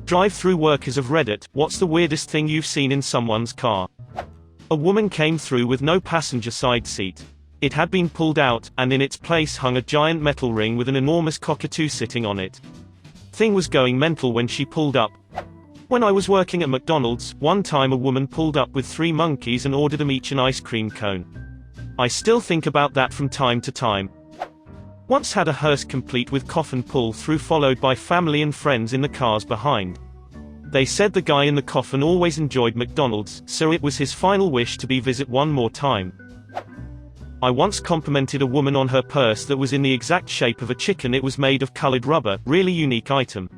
Drive-through workers of Reddit, what's the weirdest thing you've seen in someone's car? A woman came through with no passenger side seat. It had been pulled out, and in its place hung a giant metal ring with an enormous cockatoo sitting on it. Thing was going mental when she pulled up. When I was working at McDonald's, one time a woman pulled up with 3 monkeys and ordered them each an ice cream cone. I still think about that from time to time. Once had a hearse complete with coffin pull-through followed by family and friends in the cars behind. They said the guy in the coffin always enjoyed McDonald's, so it was his final wish to be visit one more time. I once complimented a woman on her purse that was in the exact shape of a chicken. It was made of colored rubber, really unique item.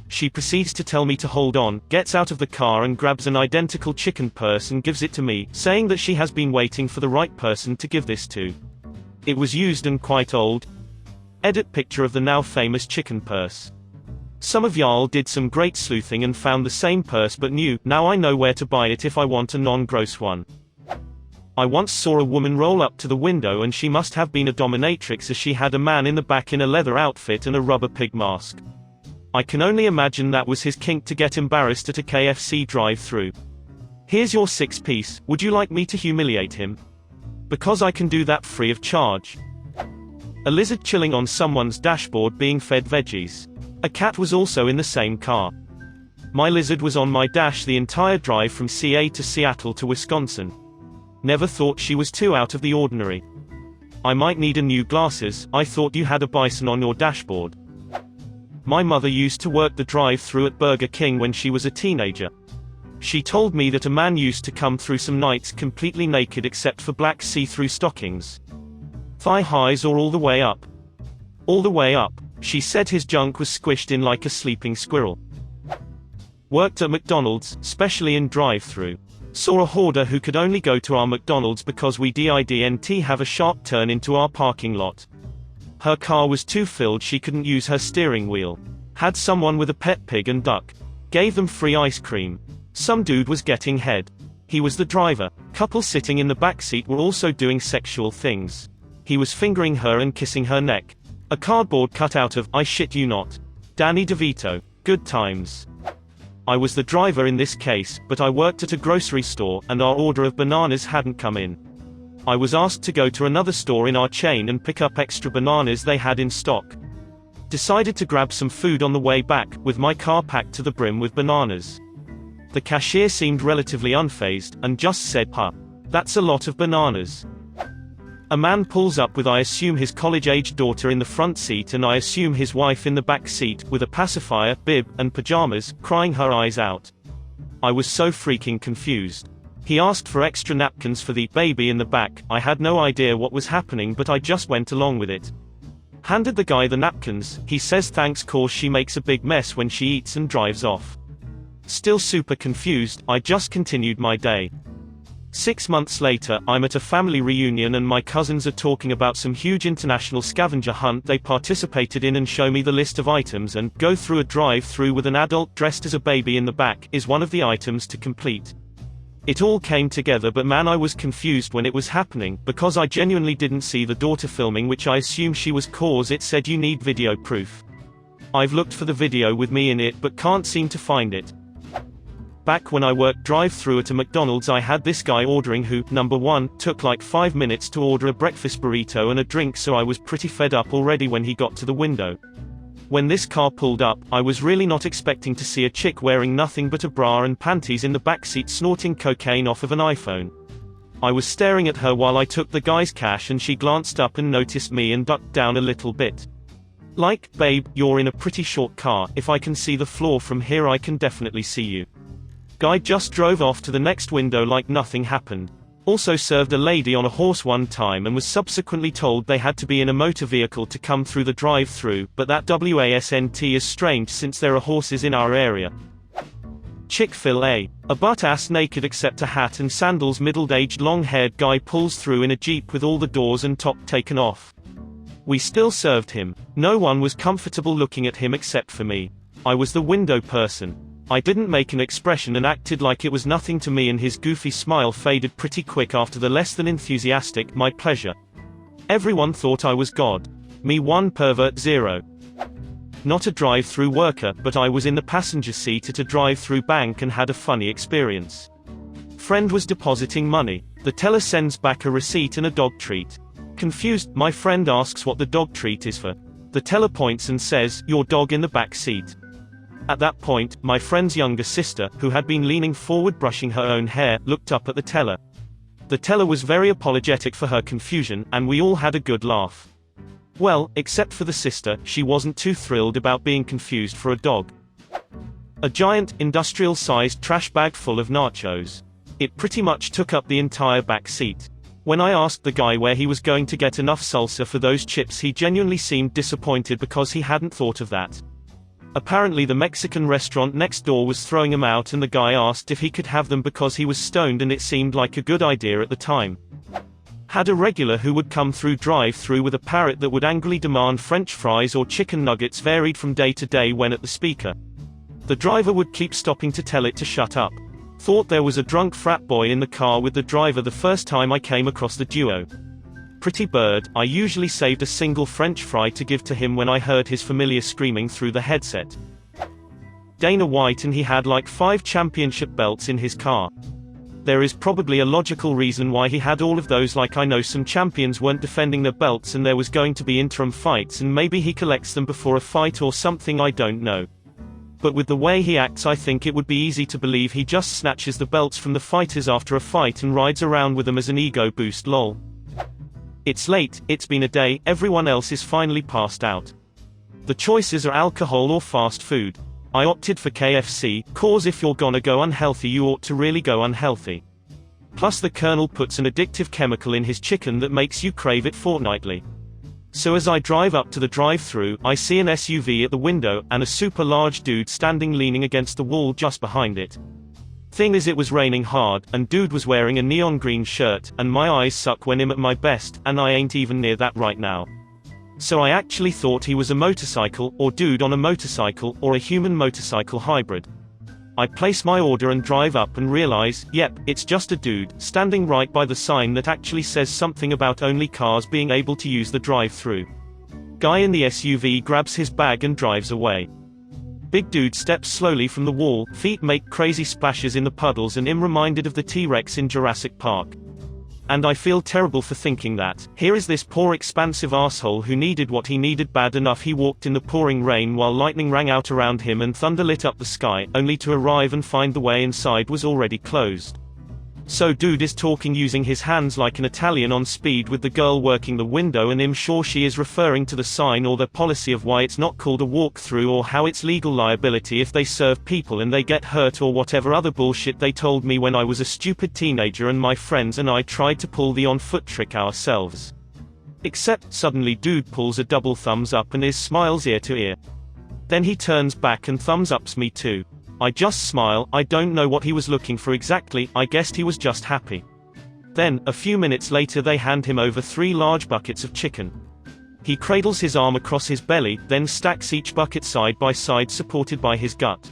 She proceeds to tell me to hold on, gets out of the car and grabs an identical chicken purse and gives it to me, saying that she has been waiting for the right person to give this to. It was used and quite old. Edit picture of the now famous chicken purse. Some of y'all did some great sleuthing and found the same purse but new. Now I know where to buy it if I want a non-gross one. I once saw a woman roll up to the window and she must have been a dominatrix as she had a man in the back in a leather outfit and a rubber pig mask. I can only imagine that was his kink to get embarrassed at a KFC drive-thru. Here's your 6-piece, would you like me to humiliate him? Because I can do that free of charge. A lizard chilling on someone's dashboard being fed veggies. A cat was also in the same car. My lizard was on my dash the entire drive from CA to Seattle to Wisconsin. Never thought she was too out of the ordinary. I might need a new glasses. I thought you had a bison on your dashboard. My mother used to work the drive-thru at Burger King when she was a teenager. She told me that a man used to come through some nights completely naked except for black see-through stockings. Thigh highs or all the way up? All the way up. She said his junk was squished in like a sleeping squirrel. Worked at McDonald's, especially in drive-thru. Saw a hoarder who could only go to our McDonald's because we didn't have a sharp turn into our parking lot. Her car was too filled she couldn't use her steering wheel. Had someone with a pet pig and duck. Gave them free ice cream. Some dude was getting head. He was the driver. Couple sitting in the backseat were also doing sexual things. He was fingering her and kissing her neck. A cardboard cutout of I shit you not. Danny DeVito. Good times. I was the driver in this case, but I worked at a grocery store, and our order of bananas hadn't come in. I was asked to go to another store in our chain and pick up extra bananas they had in stock. Decided to grab some food on the way back, with my car packed to the brim with bananas. The cashier seemed relatively unfazed, and just said, "Huh. That's a lot of bananas." A man pulls up with I assume his college-aged daughter in the front seat and I assume his wife in the back seat, with a pacifier, bib, and pajamas, crying her eyes out. I was so freaking confused. He asked for extra napkins for the baby in the back. I had no idea what was happening but I just went along with it. Handed the guy the napkins, he says thanks cause she makes a big mess when she eats and drives off. Still super confused, I just continued my day. 6 months later, I'm at a family reunion and my cousins are talking about some huge international scavenger hunt they participated in and show me the list of items and go through a drive-thru with an adult dressed as a baby in the back is one of the items to complete. It all came together but man I was confused when it was happening because I genuinely didn't see the daughter filming which I assume she was cause it said you need video proof. I've looked for the video with me in it but can't seem to find it. Back when I worked drive-thru at a McDonald's I had this guy ordering who, number 1, took like 5 minutes to order a breakfast burrito and a drink so I was pretty fed up already when he got to the window. When this car pulled up, I was really not expecting to see a chick wearing nothing but a bra and panties in the backseat snorting cocaine off of an iPhone. I was staring at her while I took the guy's cash and she glanced up and noticed me and ducked down a little bit. Like, babe, you're in a pretty short car, if I can see the floor from here I can definitely see you. Guy just drove off to the next window like nothing happened. Also served a lady on a horse one time and was subsequently told they had to be in a motor vehicle to come through the drive-thru, but that wasn't is strange since there are horses in our area. Chick-fil-A. A butt-ass naked except a hat and sandals middle-aged long-haired guy pulls through in a Jeep with all the doors and top taken off. We still served him. No one was comfortable looking at him except for me. I was the window person. I didn't make an expression and acted like it was nothing to me and his goofy smile faded pretty quick after the less than enthusiastic, my pleasure. Everyone thought I was God. Me 1 pervert 0. Not a drive-through worker, but I was in the passenger seat at a drive-through bank and had a funny experience. Friend was depositing money. The teller sends back a receipt and a dog treat. Confused, my friend asks what the dog treat is for. The teller points and says, "Your dog in the back seat." At that point, my friend's younger sister, who had been leaning forward brushing her own hair, looked up at the teller. The teller was very apologetic for her confusion, and we all had a good laugh. Well, except for the sister, she wasn't too thrilled about being confused for a dog. A giant, industrial-sized trash bag full of nachos. It pretty much took up the entire back seat. When I asked the guy where he was going to get enough salsa for those chips, he genuinely seemed disappointed because he hadn't thought of that. Apparently the Mexican restaurant next door was throwing them out, and the guy asked if he could have them because he was stoned and it seemed like a good idea at the time. Had a regular who would come through drive-through with a parrot that would angrily demand French fries or chicken nuggets varied from day to day when at the speaker. The driver would keep stopping to tell it to shut up. Thought there was a drunk frat boy in the car with the driver the first time I came across the duo. Pretty bird, I usually saved a single French fry to give to him when I heard his familiar screaming through the headset. Dana White, and he had like 5 championship belts in his car. There is probably a logical reason why he had all of those, like I know some champions weren't defending their belts and there was going to be interim fights and maybe he collects them before a fight or something, I don't know. But with the way he acts, I think it would be easy to believe he just snatches the belts from the fighters after a fight and rides around with them as an ego boost, lol. It's late, it's been a day, everyone else is finally passed out. The choices are alcohol or fast food. I opted for KFC, cause if you're gonna go unhealthy you ought to really go unhealthy. Plus the Colonel puts an addictive chemical in his chicken that makes you crave it fortnightly. So as I drive up to the drive-thru, I see an SUV at the window, and a super large dude standing leaning against the wall just behind it. Thing is, it was raining hard, and dude was wearing a neon green shirt, and my eyes suck when I'm at my best, and I ain't even near that right now. So I actually thought he was a motorcycle, or dude on a motorcycle, or a human motorcycle hybrid. I place my order and drive up and realize, yep, it's just a dude, standing right by the sign that actually says something about only cars being able to use the drive-thru. Guy in the SUV grabs his bag and drives away. Big dude steps slowly from the wall, feet make crazy splashes in the puddles, and I'm reminded of the T-Rex in Jurassic Park. And I feel terrible for thinking that. Here is this poor expansive asshole who needed what he needed bad enough he walked in the pouring rain while lightning rang out around him and thunder lit up the sky, only to arrive and find the way inside was already closed. So dude is talking using his hands like an Italian on speed with the girl working the window, and I'm sure she is referring to the sign or their policy of why it's not called a walk-through, or how it's legal liability if they serve people and they get hurt, or whatever other bullshit they told me when I was a stupid teenager and my friends and I tried to pull the on-foot trick ourselves. Except, suddenly dude pulls a double thumbs up and smiles ear to ear. Then he turns back and thumbs ups me too. I just smile. I don't know what he was looking for exactly, I guessed he was just happy. Then, a few minutes later, they hand him over 3 large buckets of chicken. He cradles his arm across his belly, then stacks each bucket side by side supported by his gut.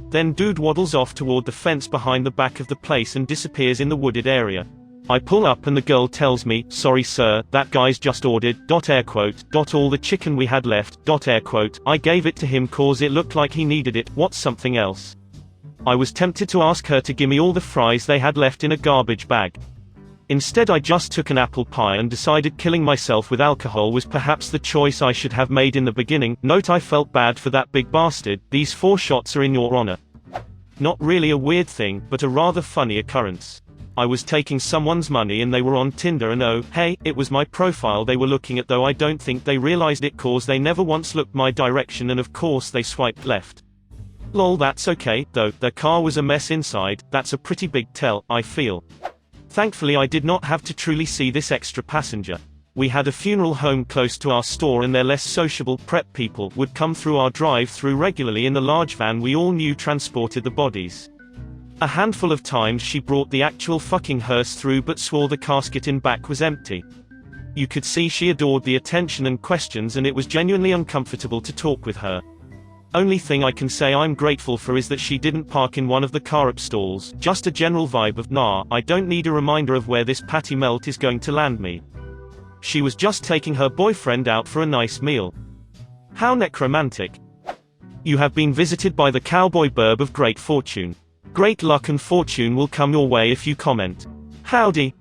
Then dude waddles off toward the fence behind the back of the place and disappears in the wooded area. I pull up and the girl tells me, "Sorry sir, that guy's just ordered, air quote, all the chicken we had left, air quote, I gave it to him cause it looked like he needed it, what's something else?" I was tempted to ask her to gimme all the fries they had left in a garbage bag. Instead I just took an apple pie and decided killing myself with alcohol was perhaps the choice I should have made in the beginning. Note, I felt bad for that big bastard. These 4 shots are in your honor. Not really a weird thing, but a rather funny occurrence. I was taking someone's money and they were on Tinder, and oh, hey, it was my profile they were looking at, though I don't think they realized it cause they never once looked my direction and of course they swiped left. Lol, that's okay, though, their car was a mess inside, that's a pretty big tell, I feel. Thankfully I did not have to truly see this extra passenger. We had a funeral home close to our store and their less sociable prep people would come through our drive-through regularly in the large van we all knew transported the bodies. A handful of times she brought the actual fucking hearse through but swore the casket in back was empty. You could see she adored the attention and questions, and it was genuinely uncomfortable to talk with her. Only thing I can say I'm grateful for is that she didn't park in one of the car-up stalls, just a general vibe of nah, I don't need a reminder of where this patty melt is going to land me. She was just taking her boyfriend out for a nice meal. How necromantic. You have been visited by the cowboy burb of great fortune. Great luck and fortune will come your way if you comment. Howdy.